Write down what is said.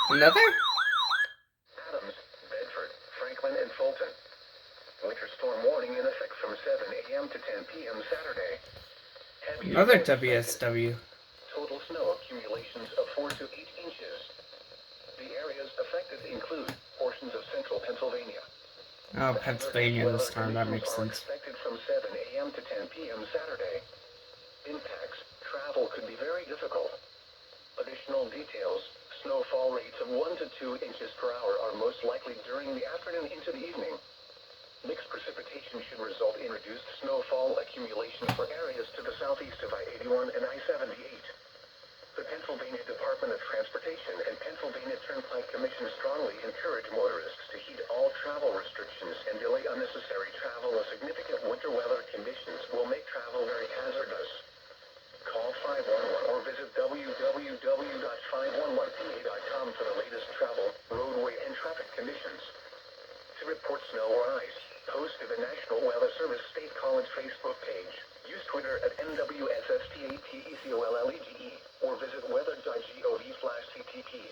Another? Adams, Bedford, Franklin, and Fulton. Winter storm warning in effect from 7 a.m. to 10 p.m. Saturday. Heavy Another snow expected. WSW. Total snow accumulations of 4 to 8 inches. The areas affected include portions of central Pennsylvania. Oh, Pennsylvania this time, that makes sense. Expected from 7 a.m. to 10 p.m. Saturday. Impacts. Travel could be very difficult. Additional details. Snowfall rates of 1 to 2 inches per hour are most likely during the afternoon into the evening. Mixed precipitation should result in reduced snowfall accumulation for areas to the southeast of I-81 and I-78. The Pennsylvania Department of Transportation and Pennsylvania Turnpike Commission strongly encourage motorists to heed all travel restrictions and delay unnecessary travel as significant winter weather conditions will make travel very hazardous. Call 511 or visit www.511pa.com for the latest travel, roadway, and traffic conditions. To report snow or ice, post to the National Weather Service State College Facebook page. Use Twitter at NWSSTATECOLLEGE or visit weather.gov/CTP.